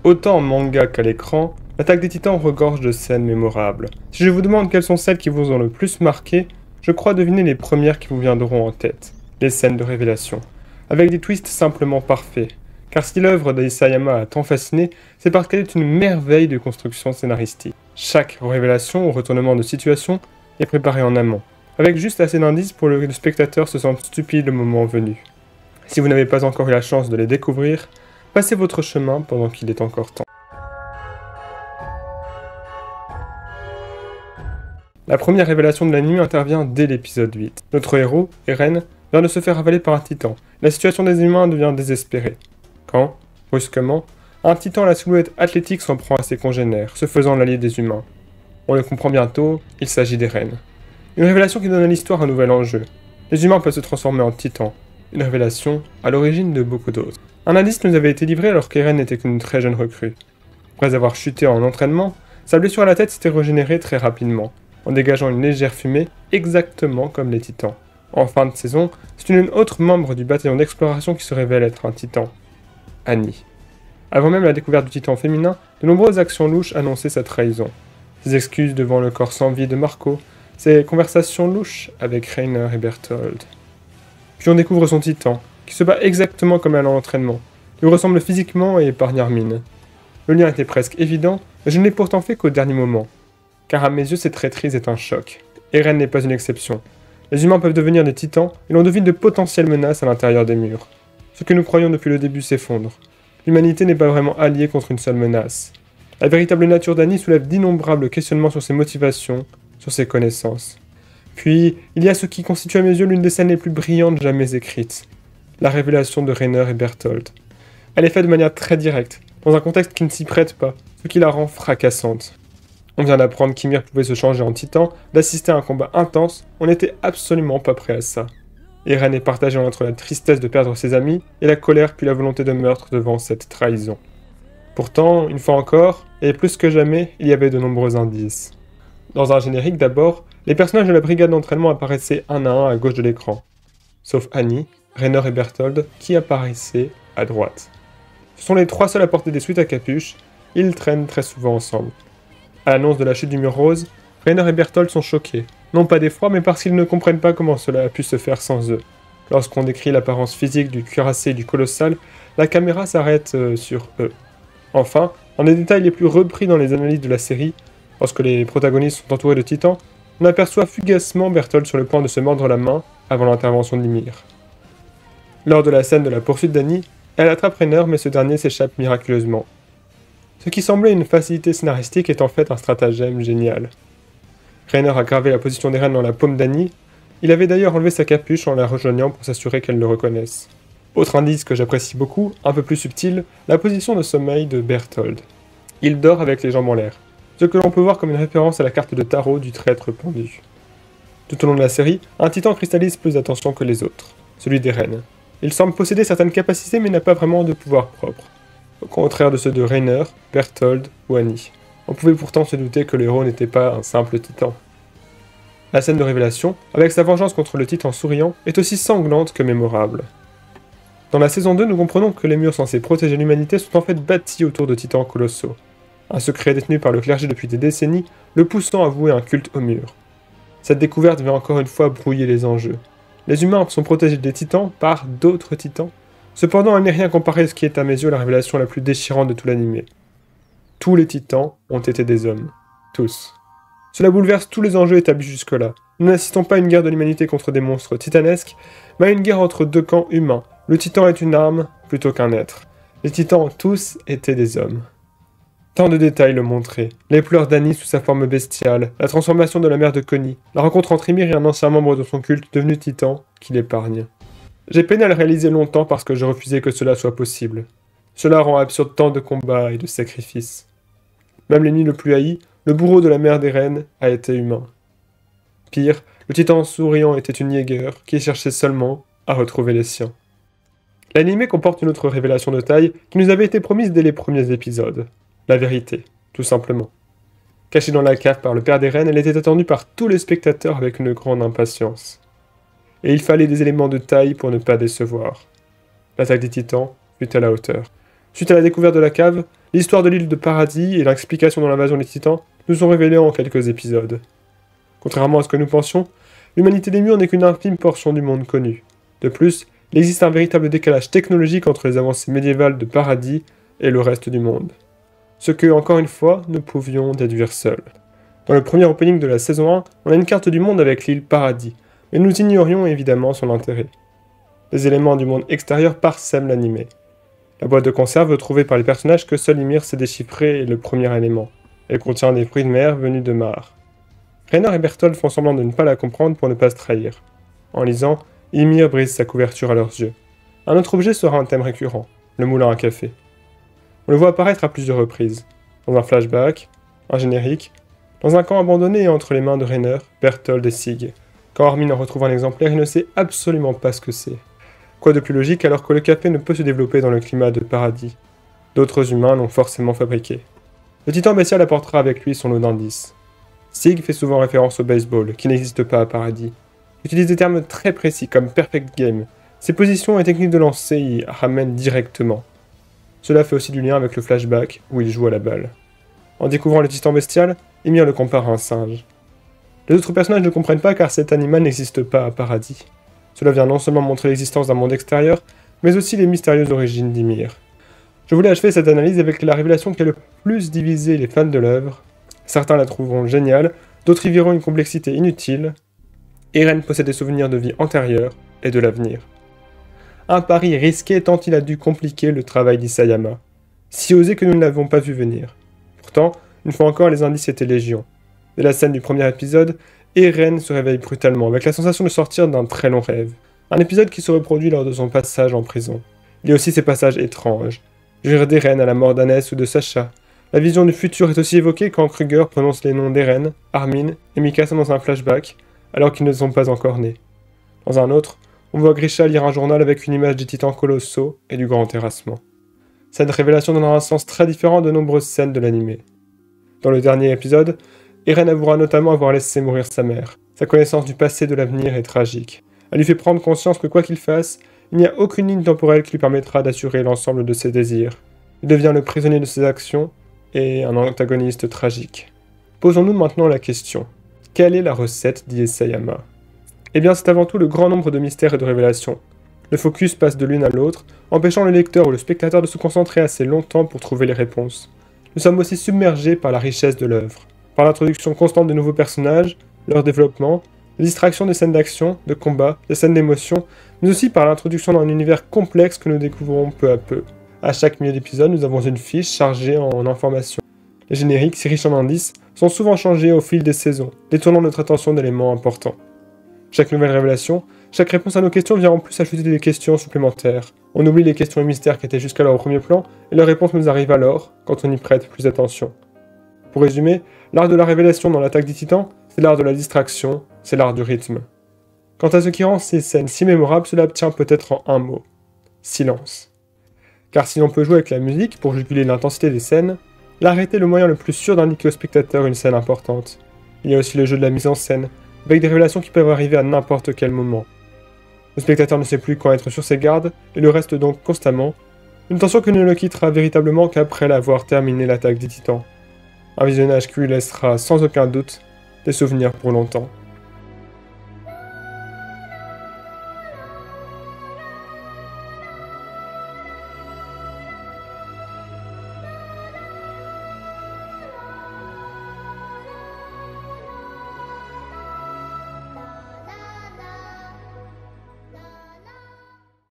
Autant en manga qu'à l'écran, l'attaque des titans regorge de scènes mémorables. Si je vous demande quelles sont celles qui vous ont le plus marqué, je crois deviner les premières qui vous viendront en tête. Les scènes de révélation. Avec des twists simplement parfaits. Car si l'œuvre d'Isayama a tant fasciné, c'est parce qu'elle est une merveille de construction scénaristique. Chaque révélation ou retournement de situation est préparé en amont, avec juste assez d'indices pour que le spectateur se sente stupide le moment venu. Si vous n'avez pas encore eu la chance de les découvrir, passez votre chemin pendant qu'il est encore temps. La première révélation de l'anime intervient dès l'épisode 8. Notre héros, Eren, vient de se faire avaler par un titan. La situation des humains devient désespérée. Quand, brusquement, un titan à la silhouette athlétique s'en prend à ses congénères, se faisant l'allié des humains. On le comprend bientôt, il s'agit d'Eren. Une révélation qui donne à l'histoire un nouvel enjeu. Les humains peuvent se transformer en titans. Une révélation à l'origine de beaucoup d'autres. Un indice nous avait été livré alors qu'Eren n'était qu'une très jeune recrue. Après avoir chuté en entraînement, sa blessure à la tête s'était régénérée très rapidement, en dégageant une légère fumée, exactement comme les titans. En fin de saison, c'est une autre membre du bataillon d'exploration qui se révèle être un titan. Annie. Avant même la découverte du titan féminin, de nombreuses actions louches annonçaient sa trahison. Ses excuses devant le corps sans vie de Marco, ses conversations louches avec Reiner et Berthold. Puis on découvre son titan, qui se bat exactement comme elle en entraînement. Il ressemble physiquement et par Yarmine. Le lien était presque évident, mais je ne l'ai pourtant fait qu'au dernier moment. Car à mes yeux, cette traîtrise est un choc. Eren n'est pas une exception. Les humains peuvent devenir des titans, et l'on devine de potentielles menaces à l'intérieur des murs. Ce que nous croyons depuis le début s'effondre. L'humanité n'est pas vraiment alliée contre une seule menace. La véritable nature d'Annie soulève d'innombrables questionnements sur ses motivations, sur ses connaissances. Puis, il y a ce qui constitue à mes yeux l'une des scènes les plus brillantes jamais écrites. La révélation de Reiner et Berthold. Elle est faite de manière très directe, dans un contexte qui ne s'y prête pas, ce qui la rend fracassante. On vient d'apprendre qu'Ymir pouvait se changer en titan, d'assister à un combat intense, on n'était absolument pas prêt à ça. Eren est partagé entre la tristesse de perdre ses amis et la colère puis la volonté de meurtre devant cette trahison. Pourtant, une fois encore, et plus que jamais, il y avait de nombreux indices. Dans un générique d'abord, les personnages de la brigade d'entraînement apparaissaient un à un à gauche de l'écran. Sauf Annie, Reiner et Berthold qui apparaissaient à droite. Ce sont les trois seuls à porter des sweats à capuche, ils traînent très souvent ensemble. À l'annonce de la chute du mur rose, Reiner et Berthold sont choqués, non pas d'effroi mais parce qu'ils ne comprennent pas comment cela a pu se faire sans eux. Lorsqu'on décrit l'apparence physique du cuirassé et du colossal, la caméra s'arrête sur eux. Enfin, dans les détails les plus repris dans les analyses de la série, lorsque les protagonistes sont entourés de titans, on aperçoit fugacement Berthold sur le point de se mordre la main avant l'intervention d'Ymir. Lors de la scène de la poursuite d'Annie, elle attrape Reiner mais ce dernier s'échappe miraculeusement. Ce qui semblait une facilité scénaristique est en fait un stratagème génial. Reiner a gravé la position d'Eren dans la paume d'Annie, il avait d'ailleurs enlevé sa capuche en la rejoignant pour s'assurer qu'elle le reconnaisse. Autre indice que j'apprécie beaucoup, un peu plus subtil, la position de sommeil de Berthold. Il dort avec les jambes en l'air, ce que l'on peut voir comme une référence à la carte de tarot du traître pendu. Tout au long de la série, un titan cristallise plus d'attention que les autres, celui d'Eren. Il semble posséder certaines capacités mais n'a pas vraiment de pouvoir propre, au contraire de ceux de Reiner, Berthold ou Annie. On pouvait pourtant se douter que le héros n'était pas un simple titan. La scène de révélation, avec sa vengeance contre le titan souriant, est aussi sanglante que mémorable. Dans la saison 2, nous comprenons que les murs censés protéger l'humanité sont en fait bâtis autour de titans colossaux. Un secret détenu par le clergé depuis des décennies, le poussant à vouer un culte aux murs. Cette découverte vient encore une fois brouiller les enjeux. Les humains sont protégés des titans par d'autres titans. Cependant, elle n'est rien comparée à ce qui est à mes yeux la révélation la plus déchirante de tout l'anime. Tous les titans ont été des hommes. Tous. Cela bouleverse tous les enjeux établis jusque-là. Nous n'assistons pas à une guerre de l'humanité contre des monstres titanesques, mais à une guerre entre deux camps humains. Le titan est une arme plutôt qu'un être. Les titans tous étaient des hommes. Tant de détails le montraient. Les pleurs d'Annie sous sa forme bestiale, la transformation de la mère de Connie, la rencontre entre Ymir et un ancien membre de son culte devenu titan, qui l'épargne. J'ai peiné à le réaliser longtemps parce que je refusais que cela soit possible. Cela rend absurde tant de combats et de sacrifices. Même l'ennemi le plus haï, le bourreau de la mère d'Eren, a été humain. Pire, le titan souriant était une Jäger qui cherchait seulement à retrouver les siens. L'anime comporte une autre révélation de taille qui nous avait été promise dès les premiers épisodes. La vérité, tout simplement. Cachée dans la cave par le père d'Eren, elle était attendue par tous les spectateurs avec une grande impatience. Et il fallait des éléments de taille pour ne pas décevoir. L'attaque des titans fut à la hauteur. Suite à la découverte de la cave, L'histoire de l'île de Paradis et l'explication de l'invasion des Titans nous sont révélées en quelques épisodes. Contrairement à ce que nous pensions, l'humanité des murs n'est qu'une infime portion du monde connu. De plus, il existe un véritable décalage technologique entre les avancées médiévales de Paradis et le reste du monde. Ce que, encore une fois, nous pouvions déduire seuls. Dans le premier opening de la saison 1, on a une carte du monde avec l'île Paradis, mais nous ignorions évidemment son intérêt. Les éléments du monde extérieur parsèment l'animé. La boîte de conserve trouvée par les personnages que seul Ymir sait déchiffrer est le premier élément. Elle contient des fruits de mer venus de Mare. Rainer et Berthold font semblant de ne pas la comprendre pour ne pas se trahir. En lisant, Ymir brise sa couverture à leurs yeux. Un autre objet sera un thème récurrent, le moulin à café. On le voit apparaître à plusieurs reprises, dans un flashback, un générique, dans un camp abandonné et entre les mains de Rainer, Berthold et Sig. Quand Armin en retrouve un exemplaire, il ne sait absolument pas ce que c'est. Quoi de plus logique alors que le café ne peut se développer dans le climat de Paradis. D'autres humains l'ont forcément fabriqué. Le titan bestial apportera avec lui son lot d'indices. Sig fait souvent référence au baseball, qui n'existe pas à Paradis. Il utilise des termes très précis comme perfect game. Ses positions et techniques de lancer y ramènent directement. Cela fait aussi du lien avec le flashback, où il joue à la balle. En découvrant le titan bestial, Ymir le compare à un singe. Les autres personnages ne comprennent pas car cet animal n'existe pas à Paradis. Cela vient non seulement montrer l'existence d'un monde extérieur, mais aussi les mystérieuses origines d'Ymir. Je voulais achever cette analyse avec la révélation qui a le plus divisé les fans de l'œuvre. Certains la trouveront géniale, d'autres y verront une complexité inutile. Eren possède des souvenirs de vie antérieure et de l'avenir. Un pari risqué tant il a dû compliquer le travail d'Isayama. Si osé que nous ne l'avons pas vu venir. Pourtant, une fois encore, les indices étaient légion. Dès la scène du premier épisode, Eren se réveille brutalement, avec la sensation de sortir d'un très long rêve. Un épisode qui se reproduit lors de son passage en prison. Il y a aussi ces passages étranges. Rire d'Eren à la mort d'Annès ou de Sacha. La vision du futur est aussi évoquée quand Kruger prononce les noms d'Eren, Armin et Mikasa dans un flashback, alors qu'ils ne sont pas encore nés. Dans un autre, on voit Grisha lire un journal avec une image des titans colossaux et du grand terrassement. Cette révélation donnera un sens très différent de nombreuses scènes de l'anime. Dans le dernier épisode, Eren avouera notamment avoir laissé mourir sa mère. Sa connaissance du passé et de l'avenir est tragique. Elle lui fait prendre conscience que quoi qu'il fasse, il n'y a aucune ligne temporelle qui lui permettra d'assurer l'ensemble de ses désirs. Il devient le prisonnier de ses actions et un antagoniste tragique. Posons-nous maintenant la question. Quelle est la recette d'Isayama ? Eh bien, c'est avant tout le grand nombre de mystères et de révélations. Le focus passe de l'une à l'autre, empêchant le lecteur ou le spectateur de se concentrer assez longtemps pour trouver les réponses. Nous sommes aussi submergés par la richesse de l'œuvre. Par l'introduction constante de nouveaux personnages, leur développement, la distraction des scènes d'action, de combat, des scènes d'émotion, mais aussi par l'introduction d'un univers complexe que nous découvrons peu à peu. À chaque milieu d'épisode, nous avons une fiche chargée en informations. Les génériques, si riches en indices, sont souvent changés au fil des saisons, détournant notre attention d'éléments importants. Chaque nouvelle révélation, chaque réponse à nos questions vient en plus ajouter des questions supplémentaires. On oublie les questions et mystères qui étaient jusqu'alors au premier plan, et leurs réponses nous arrivent alors, quand on y prête plus attention. Pour résumer, l'art de la révélation dans l'attaque des titans, c'est l'art de la distraction, c'est l'art du rythme. Quant à ce qui rend ces scènes si mémorables, cela tient peut-être en un mot. Silence. Car si l'on peut jouer avec la musique pour juguler l'intensité des scènes, l'arrêt est le moyen le plus sûr d'indiquer au spectateur une scène importante. Il y a aussi le jeu de la mise en scène, avec des révélations qui peuvent arriver à n'importe quel moment. Le spectateur ne sait plus quand être sur ses gardes, et le reste donc constamment, une tension qui ne le quittera véritablement qu'après l'avoir terminé l'attaque des titans. Un visionnage qui lui laissera sans aucun doute des souvenirs pour longtemps.